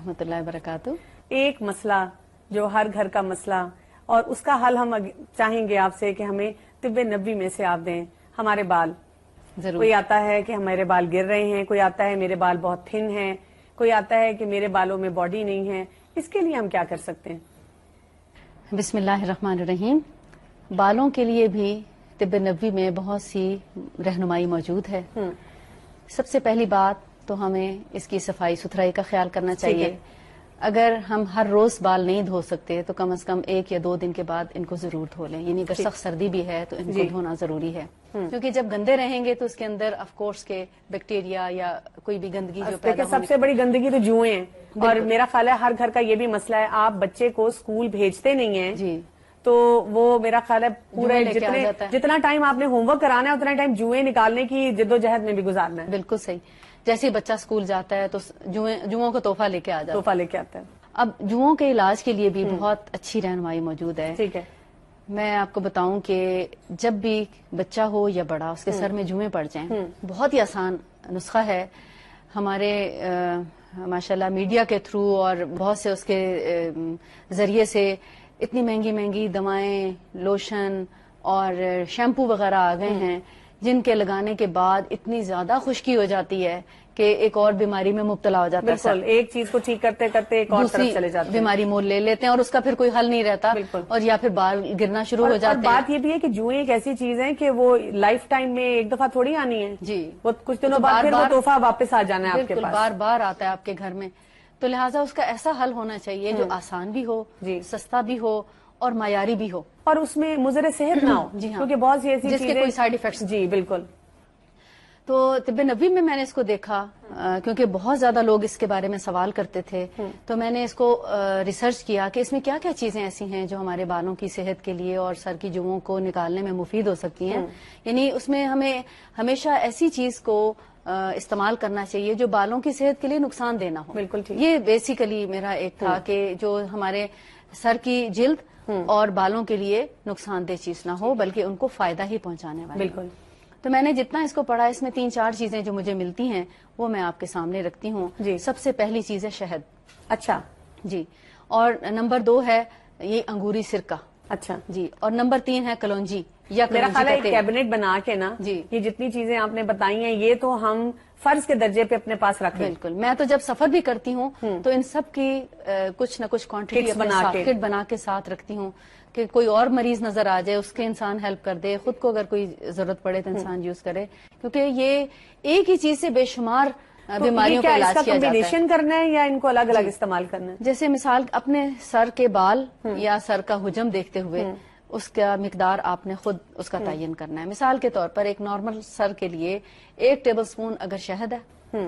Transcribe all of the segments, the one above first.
رحمۃ اللہ وبرکاتہ. ایک مسئلہ جو ہر گھر کا مسئلہ اور اس کا حل ہم چاہیں گے آپ سے کہ ہمیں طب نبوی میں سے آپ دیں. ہمارے بال ضرور. کوئی آتا ہے کہ ہمارے بال گر رہے ہیں, کوئی آتا ہے میرے بال بہت تھن ہیں, کوئی آتا ہے کہ میرے بالوں میں باڈی نہیں ہے. اس کے لیے ہم کیا کر سکتے ہیں؟ بسم اللہ الرحمن الرحیم. بالوں کے لیے بھی طب نبوی میں بہت سی رہنمائی موجود ہے. سب سے پہلی بات تو ہمیں اس کی صفائی ستھرائی کا خیال کرنا چاہیے. اگر ہم ہر روز بال نہیں دھو سکتے تو کم از کم 1 یا 2 دن کے بعد ان کو ضرور دھو لیں. یعنی اگر سخت سردی بھی ہے تو ان کو دھونا ضروری ہے, کیونکہ جب گندے رہیں گے تو اس کے اندر آف کورس کے بیکٹیریا یا کوئی بھی گندگی جو پیدا سب سے بڑی گندگی تو جوئیں ہیں. اور میرا خیال ہے ہر گھر کا یہ بھی مسئلہ ہے, آپ بچے کو اسکول بھیجتے نہیں ہیں جی تو وہ میرا خیال ہے پورے جتنا ٹائم آپ نے ہوم ورک کرانا ہے اتنا ٹائم جوئیں نکالنے کی جدوجہد میں بھی گزارنا ہے. بالکل صحیح. جیسے ہی بچہ اسکول جاتا ہے تو جوؤں کو تحفہ لے کے آ جاتا ہے. اب جوؤں کے علاج کے لیے بھی بہت اچھی رہنمائی موجود ہے. ٹھیک ہے. میں آپ کو بتاؤں کہ جب بھی بچہ ہو یا بڑا اس کے سر میں جوئیں پڑ جائیں, بہت ہی آسان نسخہ ہے. ہمارے ماشاءاللہ میڈیا کے تھرو اور بہت سے اس کے ذریعے سے اتنی مہنگی مہنگی دوائیں, لوشن اور شیمپو وغیرہ آ گئے ہیں جن کے لگانے کے بعد اتنی زیادہ خشکی ہو جاتی ہے کہ ایک اور بیماری میں مبتلا ہو جاتا ہے. بالکل, ایک چیز کو ٹھیک کرتے کرتے ایک اور طرف چلے جاتے ہیں, بیماری مول لے لیتے ہیں اور اس کا پھر کوئی حل نہیں رہتا. اور یا پھر بال گرنا شروع ہو جاتے ہیں. بات یہ بھی ہے کہ جوئیں ایک ایسی چیز ہے کہ وہ لائف ٹائم میں ایک دفعہ تھوڑی آنی ہے. جی, وہ کچھ دنوں بعد پھر وہ تحفہ واپس آ جانا ہے آپ کے پاس. بار بار آتا ہے آپ کے گھر میں. تو لہٰذا اس کا ایسا حل ہونا چاہیے جو آسان بھی ہو, سستا بھی ہو اور معیاری بھی ہو, اور اس میں مضر صحت نہ ہو. جی ہاں, کیونکہ بہت سی ایسی جس کے کوئی سائیڈ ایفیکٹس. جی بالکل. تو طب نبوی میں نے اس کو دیکھا کیونکہ بہت زیادہ لوگ اس کے بارے میں سوال کرتے تھے, تو میں نے اس کو ریسرچ کیا کہ اس میں کیا کیا چیزیں ایسی ہیں جو ہمارے بالوں کی صحت کے لیے اور سر کی جوؤں کو نکالنے میں مفید ہو سکتی ہیں. یعنی اس میں ہمیں ہمیشہ ایسی چیز کو استعمال کرنا چاہیے جو بالوں کی صحت کے لیے نقصان دہ نہ ہو. بالکل ٹھیک. یہ بیسیکلی میرا ایک تھا کہ جو ہمارے سر کی جلد اور بالوں کے لیے نقصان دہ چیز نہ ہو بلکہ ان کو فائدہ ہی پہنچانے والی. بالکل. تو میں نے جتنا اس کو پڑھا اس میں 3-4 چیزیں جو مجھے ملتی ہیں وہ میں آپ کے سامنے رکھتی ہوں. سب سے پہلی چیز ہے شہد. اچھا جی. اور نمبر 2 ہے یہ انگوری سرکہ. اچھا جی. اور نمبر 3 ہے کلونجی. یا میرا خیال ہے کیبنٹ بنا کے نا جی یہ جتنی چیزیں آپ نے بتائی ہیں یہ تو ہم فرض کے درجے پہ اپنے پاس رکھیں. بالکل. میں تو جب سفر بھی کرتی ہوں تو ان سب کی کچھ نہ کچھ کوانٹٹی کٹ بنا کے ساتھ رکھتی ہوں کہ کوئی اور مریض نظر آ جائے اس کے انسان ہیلپ کر دے, خود کو اگر کوئی ضرورت پڑے تو انسان یوز کرے, کیونکہ یہ ایک ہی چیز سے بے شمار بیماریوں کا علاج کیا جاتا ہے. کمبینیشن کرنا ہے یا ان کو الگ الگ استعمال کرنا ہے؟ جیسے مثال اپنے سر کے بال یا سر کا حجم دیکھتے ہوئے اس کا مقدار آپ نے خود اس کا تعین کرنا ہے. مثال کے طور پر ایک نارمل سر کے لیے 1 ٹیبل سپون اگر شہد ہے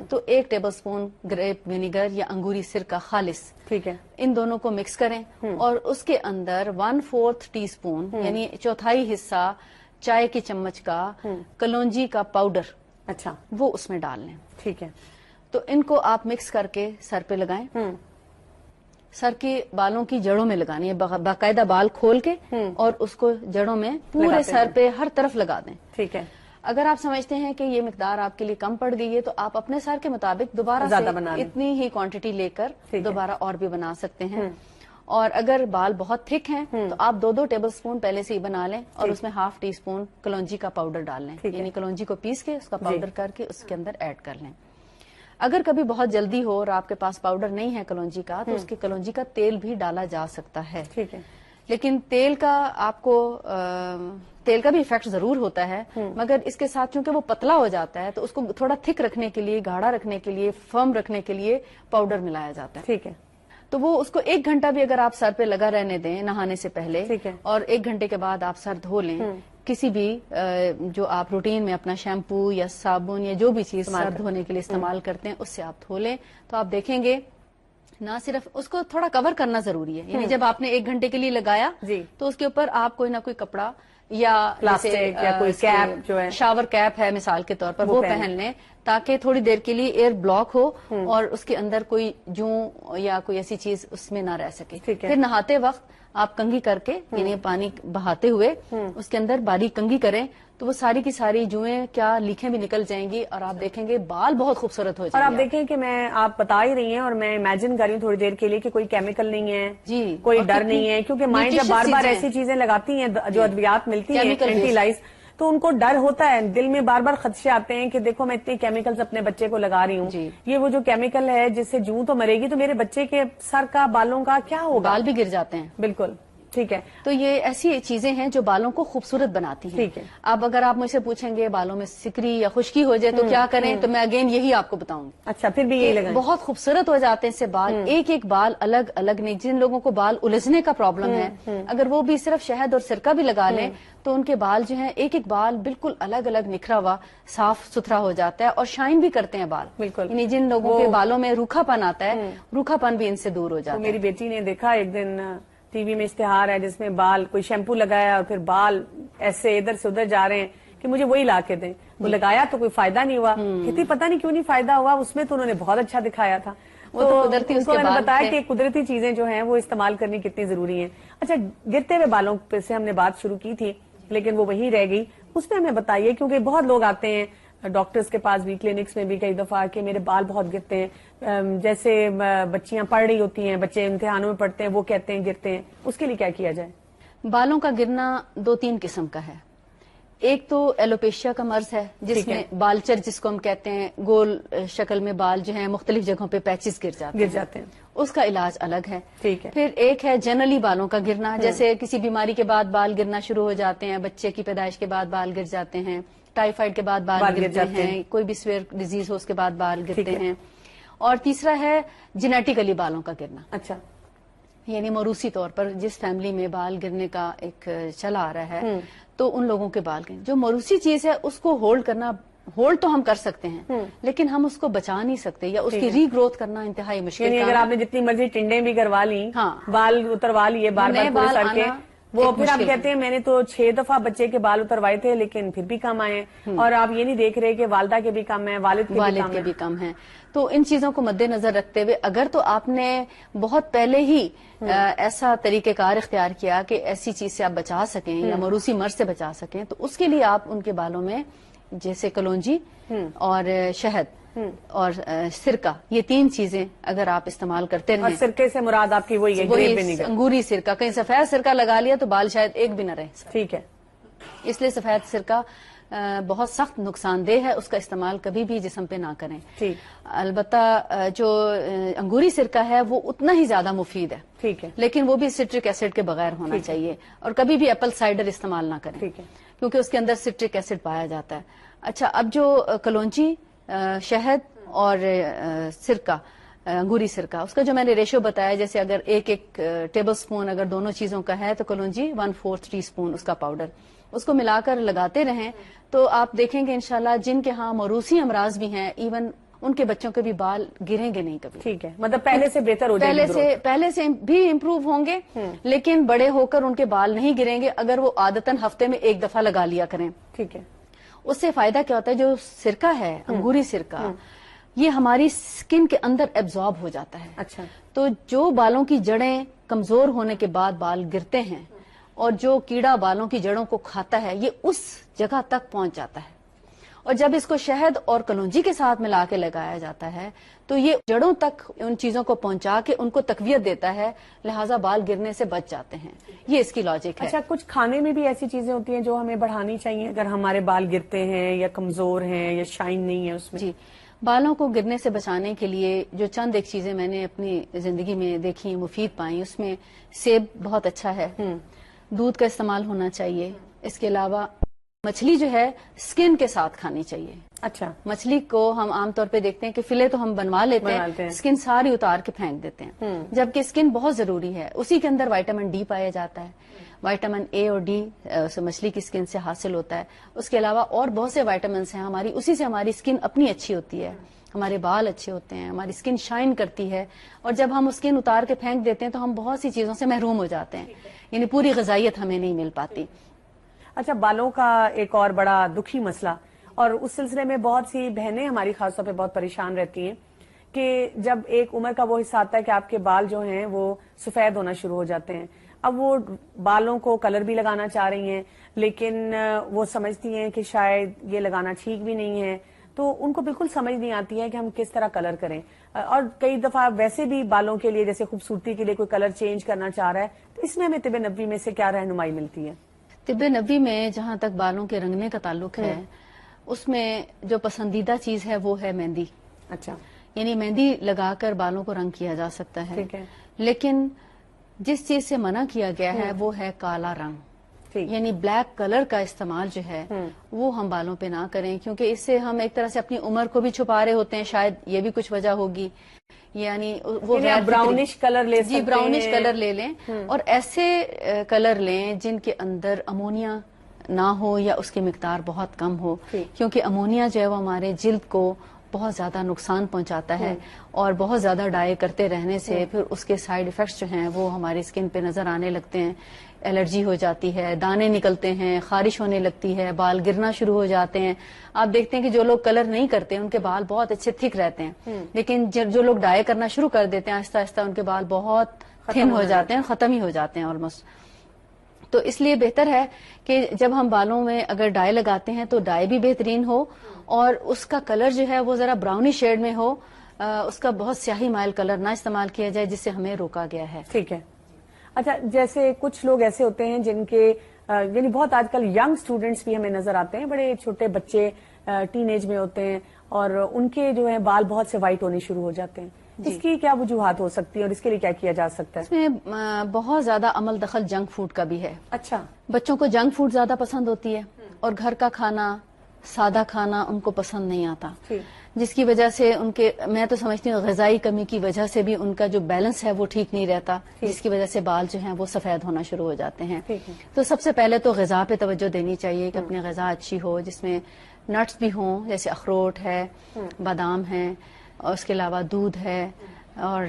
تو 1 ٹیبل سپون گریپ ونیگر یا انگوری سرکہ خالص, ٹھیک ہے, ان دونوں کو مکس کریں اور اس کے اندر 1/4 ٹی اسپون یعنی 1/4 حصہ چائے کی چمچ کا کلونجی کا پاؤڈر, اچھا, وہ اس میں ڈال لیں. ٹھیک ہے. تو ان کو آپ مکس کر کے سر پہ لگائیں. سر کے بالوں کی جڑوں میں لگانی ہے, باقاعدہ بال کھول کے اور اس کو جڑوں میں پورے سر پہ ہر طرف لگا دیں. ٹھیک ہے. اگر آپ سمجھتے ہیں کہ یہ مقدار آپ کے لیے کم پڑ گئی ہے تو آپ اپنے سر کے مطابق دوبارہ سے اتنی ہی کوانٹٹی لے کر دوبارہ اور بھی بنا سکتے ہیں. اور اگر بال بہت تھک ہیں تو آپ 2 ٹیبل سپون پہلے سے ہی بنا لیں اور اس میں 1/2 ٹی اسپون کلونجی کا پاؤڈر ڈال لیں. یعنی کلونجی کو پیس کے اس کا پاؤڈر کر کے اس کے اندر ایڈ کر لیں. اگر کبھی بہت جلدی ہو اور آپ کے پاس پاؤڈر نہیں ہے کلونجی کا تو اس کے کلونجی کا تیل بھی ڈالا جا سکتا ہے. ٹھیک ہے. لیکن تیل کا آپ کو تیل کا بھی ایفیکٹ ضرور ہوتا ہے, مگر اس کے ساتھ چونکہ وہ پتلا ہو جاتا ہے تو اس کو تھوڑا تھک رکھنے کے لیے, گاڑھا رکھنے کے لیے, فرم رکھنے کے لیے پاؤڈر ملایا جاتا ہے. ٹھیک ہے. تو وہ اس کو 1 گھنٹہ بھی اگر آپ سر پہ لگا رہنے دیں نہانے سے پہلے, اور 1 گھنٹے کے بعد آپ سر دھو لیں, کسی بھی جو آپ روٹین میں اپنا شیمپو یا صابن یا جو بھی چیز سر دھونے کے لیے استعمال کرتے ہیں اس سے آپ دھو لیں, تو آپ دیکھیں گے نہ صرف اس کو تھوڑا کور کرنا ضروری ہے. یعنی جب آپ نے 1 گھنٹے کے لیے لگایا تو اس کے اوپر آپ کوئی نہ کوئی کپڑا یا پلاسٹک یا کوئی کیپ جو ہے شاور کیپ ہے مثال کے طور پر وہ پہن لیں تاکہ تھوڑی دیر کے لیے ایئر بلاک ہو اور اس کے اندر کوئی جوں یا کوئی ایسی چیز اس میں نہ رہ سکے. پھر نہاتے وقت آپ کنگھی کر کے یعنی پانی بہاتے ہوئے اس کے اندر باریک کنگھی کریں تو وہ ساری کی ساری جوئیں کیا لیکھیں بھی نکل جائیں گی اور آپ دیکھیں گے بال بہت خوبصورت ہو جائیں گے. اور آپ دیکھیں کہ میں آپ بتا ہی رہی ہیں اور میں امیجن کر رہی ہوں تھوڑی دیر کے لیے کہ کوئی کیمیکل نہیں ہے, جی, کوئی ڈر نہیں ہے, کیونکہ مائیں جب بار بار ایسی چیزیں لگاتی ہیں جو ادویات ملتی ہیں اینٹی لائز, تو ان کو ڈر ہوتا ہے, دل میں بار بار خدشے آتے ہیں کہ دیکھو میں اتنے کیمیکلز اپنے بچے کو لگا رہی ہوں, یہ وہ جو کیمیکل ہے جس سے جوں تو مرے گی تو میرے بچے کے سر کا بالوں کا کیا ہوگا, بال بھی گر جاتے ہیں. بالکل ٹھیک ہے. تو یہ ایسی چیزیں ہیں جو بالوں کو خوبصورت بناتی ہیں. ٹھیک ہے. اب اگر آپ مجھ سے پوچھیں گے بالوں میں سکری یا خشکی ہو جائے تو کیا کریں, تو میں اگین یہی آپ کو بتاؤں گی. اچھا, پھر بھی یہی لگائیں. بہت خوبصورت ہو جاتے ہیں اس سے بال, ایک ایک بال الگ الگ نہیں. جن لوگوں کو بال الجھنے کا پرابلم ہے اگر وہ بھی صرف شہد اور سرکہ بھی لگا لیں تو ان کے بال جو ہیں ایک ایک بال بالکل الگ الگ نکھرا ہوا صاف ستھرا ہو جاتا ہے اور شائن بھی کرتے ہیں بال. بالکل. یعنی جن لوگوں کے بالوں میں روکھا پن آتا ہے, روکھا پن بھی ان سے دور ہو جاتا ہے. میری بیٹی نے دیکھا ایک دن ٹی وی میں اشتہار ہے جس میں بال کوئی شیمپو لگایا اور پھر بال ایسے ادھر سے ادھر جا رہے ہیں کہ مجھے وہی لا کے دیں. وہ لگایا تو کوئی فائدہ نہیں ہوا, کہتی پتہ نہیں کیوں نہیں فائدہ ہوا, اس میں تو انہوں نے بہت اچھا دکھایا تھا. تو قدرتی اس کو میں نے بتایا کہ قدرتی چیزیں جو ہیں وہ استعمال کرنی کتنی ضروری ہیں. اچھا, گرتے ہوئے بالوں پہ سے ہم نے بات شروع کی تھی لیکن وہ وہی رہ گئی, اس میں ہمیں بتائیے کیونکہ بہت لوگ آتے ہیں ڈاکٹرز کے پاس بھی, کلینکس میں بھی کئی دفعہ کہ میرے بال بہت گرتے ہیں, جیسے بچیاں پڑھ رہی ہوتی ہیں, بچے امتحانوں میں پڑھتے ہیں, وہ کہتے ہیں گرتے ہیں, اس کے لیے کیا کیا جائے؟ بالوں کا گرنا 2-3 قسم کا ہے. ایک تو ایلوپیشیا کا مرض ہے جس میں بالچر جس کو ہم کہتے ہیں, گول شکل میں بال جو ہیں مختلف جگہوں پہ پیچز گر جاتے ہیں, اس کا علاج الگ ہے. ٹھیک ہے. پھر ایک ہے جنرلی بالوں کا گرنا, جیسے کسی بیماری کے بعد بال گرنا شروع ہو جاتے ہیں, بچے کی پیدائش کے بعد بال گر جاتے ہیں, ٹائیفائڈ کے بعد بال گرتے ہیں, کوئی بھی سویئر ڈیزیز ہو اس کے بعد بال گرتے ہیں. اور تیسرا ہے جینیٹیکلی بالوں کا گرنا. اچھا, یعنی موروثی طور پر جس فیملی میں بال گرنے کا ایک چلا آ رہا ہے تو ان لوگوں کے بال گرنے. جو موروثی چیز ہے اس کو ہولڈ کرنا, ہولڈ تو ہم کر سکتے ہیں لیکن ہم اس کو بچا نہیں سکتے یا اس کی ری گروتھ کرنا انتہائی مشکل. یعنی اگر آپ نے جتنی مرضی ٹنڈیں بھی کروا لی, بال اتروا لیے بار بار سر کے, وہ پھر آپ کہتے ہیں میں نے تو 6 دفعہ بچے کے بال اتروائے تھے لیکن پھر بھی کم آئے ہیں, اور آپ یہ نہیں دیکھ رہے کہ والدہ کے بھی کم ہیں, والد کے بھی کم ہیں. تو ان چیزوں کو مد نظر رکھتے ہوئے اگر تو آپ نے بہت پہلے ہی ایسا طریقہ کار اختیار کیا کہ ایسی چیز سے آپ بچا سکیں یا موروثی مرض سے بچا سکیں, تو اس کے لیے آپ ان کے بالوں میں جیسے کلونجی اور شہد اور سرکہ, یہ 3 چیزیں اگر آپ استعمال کرتے رہیں. اور سرکے سے مراد آپ کی وہی ہے انگوری سرکہ, کہیں سفید سرکہ لگا لیا تو بال شاید ایک بھی نہ رہے. ٹھیک ہے. اس لیے سفید سرکہ بہت سخت نقصان دہ ہے, اس کا استعمال کبھی بھی جسم پہ نہ کریں. البتہ جو انگوری سرکہ ہے وہ اتنا ہی زیادہ مفید ہے. ٹھیک ہے. لیکن وہ بھی سٹرک ایسڈ کے بغیر ہونا چاہیے, اور کبھی بھی ایپل سائڈر استعمال نہ کریں. ٹھیک ہے. کیونکہ اس کے اندر سٹرک ایسڈ پایا جاتا ہے. اچھا, اب جو کلونجی, شہد اور سرکہ, انگوری سرکہ, اس کا جو میں نے ریشو بتایا, جیسے اگر ایک ٹیبل سپون اگر دونوں چیزوں کا ہے تو کلونجی 1/4 ٹی اسپون اس کا پاؤڈر, اس کو ملا کر لگاتے رہیں تو آپ دیکھیں گے انشاءاللہ جن کے ہاں موروثی امراض بھی ہیں ایون ان کے بچوں کے بھی بال گریں گے نہیں کبھی. ٹھیک ہے, مطلب پہلے سے بہتر ہو جائے گا, پہلے سے بھی امپروو ہوں گے لیکن بڑے ہو کر ان کے بال نہیں گریں گے اگر وہ عادتاً ہفتے میں 1 دفعہ لگا لیا کریں. ٹھیک ہے. اس سے فائدہ کیا ہوتا ہے, جو سرکہ ہے انگوری سرکہ یہ ہماری سکن کے اندر ایبزارب ہو جاتا ہے. اچھا. تو جو بالوں کی جڑیں کمزور ہونے کے بعد بال گرتے ہیں اور جو کیڑا بالوں کی جڑوں کو کھاتا ہے یہ اس جگہ تک پہنچ جاتا ہے, اور جب اس کو شہد اور کلونجی کے ساتھ ملا کے لگایا جاتا ہے تو یہ جڑوں تک ان چیزوں کو پہنچا کے ان کو تقویت دیتا ہے, لہٰذا بال گرنے سے بچ جاتے ہیں. یہ اس کی لاجک ہے. اچھا, کچھ کھانے میں بھی ایسی چیزیں ہوتی ہیں جو ہمیں بڑھانی چاہیے اگر ہمارے بال گرتے ہیں یا کمزور ہیں یا شائن نہیں ہے اس میں؟ جی, بالوں کو گرنے سے بچانے کے لیے جو چند ایک چیزیں میں نے اپنی زندگی میں دیکھی مفید پائیں, اس میں سیب بہت اچھا ہے, دودھ کا استعمال ہونا چاہیے. اس کے علاوہ مچھلی جو ہے سکن کے ساتھ کھانی چاہیے. اچھا. مچھلی کو ہم عام طور پہ دیکھتے ہیں کہ فلے تو ہم بنوا لیتے ہیں, سکن ساری اتار کے پھینک دیتے ہیں, جبکہ سکن بہت ضروری ہے. اسی کے اندر وائٹامن ڈی پایا جاتا ہے. وائٹامن اے اور ڈی مچھلی کی سکن سے حاصل ہوتا ہے. اس کے علاوہ اور بہت سے وائٹامنس ہیں ہماری, اسی سے ہماری سکن اپنی اچھی ہوتی ہے, ہمارے بال اچھے ہوتے ہیں, ہماری سکن شائن کرتی ہے. اور جب ہم سکن اتار کے پھینک دیتے ہیں تو ہم بہت سی چیزوں سے محروم ہو جاتے ہیں, یعنی پوری غذائیت ہمیں نہیں مل پاتی. اچھا, بالوں کا ایک اور بڑا دکھی مسئلہ, اور اس سلسلے میں بہت سی بہنیں ہماری خاص طور پہ بہت پریشان رہتی ہیں کہ جب ایک عمر کا وہ حصہ آتا ہے کہ آپ کے بال جو ہیں وہ سفید ہونا شروع ہو جاتے ہیں. اب وہ بالوں کو کلر بھی لگانا چاہ رہی ہیں لیکن وہ سمجھتی ہیں کہ شاید یہ لگانا ٹھیک بھی نہیں ہے, تو ان کو بالکل سمجھ نہیں آتی ہے کہ ہم کس طرح کلر کریں. اور کئی دفعہ ویسے بھی بالوں کے لیے جیسے خوبصورتی کے لیے کوئی کلر چینج کرنا چاہ رہا ہے, تو اس میں ہمیں طب نبوی میں سے کیا رہنمائی ملتی ہے؟ طب نبوی میں جہاں تک بالوں کے رنگنے کا تعلق ہے, اس میں جو پسندیدہ چیز ہے وہ ہے مہندی. اچھا, یعنی مہندی لگا کر بالوں کو رنگ کیا جا سکتا ہے. ٹھیک ہے. لیکن جس چیز سے منع کیا گیا ہے وہ ہے کالا رنگ. یعنی بلیک کلر کا استعمال جو ہے وہ ہم بالوں پہ نہ کریں, کیونکہ اس سے ہم ایک طرح سے اپنی عمر کو بھی چھپا رہے ہوتے ہیں. شاید یہ بھی کچھ وجہ ہوگی. یعنی وہ براؤنش کلر لے جی براؤنش کلر لے لیں, اور ایسے کلر لیں جن کے اندر امونیا نہ ہو یا اس کی مقدار بہت کم ہو, کیونکہ امونیا جو ہے وہ ہمارے جلد کو بہت زیادہ نقصان پہنچاتا ہے, اور بہت زیادہ ڈائی کرتے رہنے سے پھر اس کے سائیڈ ایفیکٹس جو ہیں وہ ہماری اسکن پہ نظر آنے لگتے ہیں. الرجی ہو جاتی ہے, دانے نکلتے ہیں, خارش ہونے لگتی ہے, بال گرنا شروع ہو جاتے ہیں. آپ دیکھتے ہیں کہ جو لوگ کلر نہیں کرتے ان کے بال بہت اچھے تھک رہتے ہیں, لیکن جو لوگ ڈائی کرنا شروع کر دیتے ہیں آہستہ آہستہ ان کے بال بہت تھن ہو جاتے ہیں, ختم ہی ہو جاتے ہیں آلموسٹ. تو اس لیے بہتر ہے کہ جب ہم بالوں میں اگر ڈائی لگاتے ہیں تو ڈائی بھی بہترین ہو, اور اس کا کلر جو ہے وہ ذرا براؤنی شیڈ میں ہو, اس کا بہت سیاہی مائل کلر نہ استعمال کیا جائے جس سے ہمیں روکا گیا ہے. ٹھیک ہے. اچھا, جیسے کچھ لوگ ایسے ہوتے ہیں جن کے یعنی بہت آج کل ینگ اسٹوڈینٹس بھی ہمیں نظر آتے ہیں, بڑے چھوٹے بچے ٹین ایج میں ہوتے ہیں اور ان کے جو ہے بال بہت سے وائٹ ہونے شروع ہو جاتے ہیں. اس کی کیا وجوہات ہو سکتی ہیں اور اس کے لیے کیا کیا جا سکتا ہے؟ اس میں بہت زیادہ عمل دخل جنک فوڈ کا بھی ہے. اچھا, بچوں کو جنک فوڈ زیادہ پسند ہوتی ہے اور گھر کا کھانا, سادہ کھانا ان کو پسند نہیں آتا, جس کی وجہ سے ان کے, میں تو سمجھتی ہوں غذائی کمی کی وجہ سے بھی ان کا جو بیلنس ہے وہ ٹھیک نہیں رہتا, جس کی وجہ سے بال جو ہیں وہ سفید ہونا شروع ہو جاتے ہیں. تو سب سے پہلے تو غذا پہ توجہ دینی چاہیے کہ اپنی غذا اچھی ہو, جس میں نٹس بھی ہوں, جیسے اخروٹ ہے, بادام ہے, اور اس کے علاوہ دودھ ہے, اور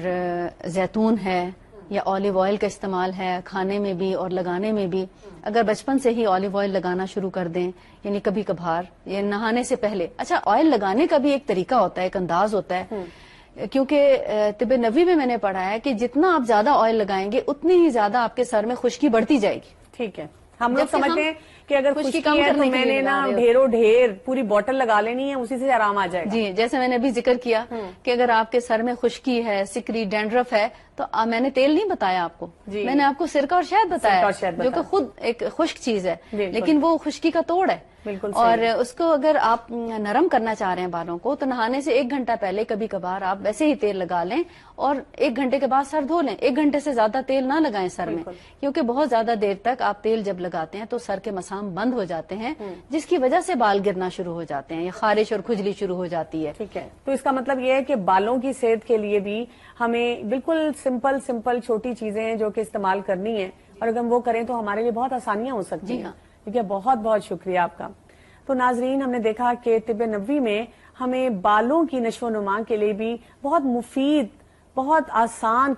زیتون ہے, یا آلیو آئل کا استعمال ہے کھانے میں بھی اور لگانے میں بھی. اگر بچپن سے ہی آلیو آئل لگانا شروع کر دیں, یعنی کبھی کبھار یا نہانے سے پہلے. اچھا, آئل لگانے کا بھی ایک طریقہ ہوتا ہے, ایک انداز ہوتا ہے, کیونکہ طب نبوی میں نے پڑھا ہے کہ جتنا آپ زیادہ آئل لگائیں گے اتنی ہی زیادہ آپ کے سر میں خشکی بڑھتی جائے گی. ٹھیک ہے. ہم لوگ سمجھتے ہیں کہ اگر خشکی ہے تو میں نے نا ڈھیر پوری بوٹل لگا لینی ہے, اسی سے آرام آ جائے گا. جی, جیسے میں نے ابھی ذکر کیا کہ اگر آپ کے سر میں خشکی ہے, سکری, ڈینڈرف ہے, تو میں نے تیل نہیں بتایا آپ کو, میں نے آپ کو سرکہ اور شہد بتایا, جو کہ خود ایک خشک چیز ہے, لیکن وہ خشکی کا توڑ ہے. اور اس کو اگر آپ نرم کرنا چاہ رہے ہیں بالوں کو, تو نہانے سے 1 گھنٹہ پہلے کبھی کبھار آپ ویسے ہی تیل لگا لیں اور 1 گھنٹے کے بعد سر دھو لیں. 1 گھنٹے سے زیادہ تیل نہ لگائیں سر میں, کیونکہ بہت زیادہ دیر تک آپ تیل جب لگاتے ہیں تو سر کے مسام بند ہو جاتے ہیں, جس کی وجہ سے بال گرنا شروع ہو جاتے ہیں یا خارش اور کھجلی شروع ہو جاتی ہے. ٹھیک ہے. تو اس کا مطلب یہ ہے کہ بالوں کی صحت کے لیے بھی ہمیں بالکل سمپل چھوٹی چیزیں ہیں جو کہ استعمال کرنی ہیں, اور اگر ہم وہ کریں تو ہمارے لیے بہت آسانیاں ہو سکتی ہیں. ٹھیک ہے, بہت بہت شکریہ آپ کا. تو ناظرین, ہم نے دیکھا کہ طب نبوی میں ہمیں بالوں کی نشو و نما کے لیے بھی بہت مفید, بہت آسان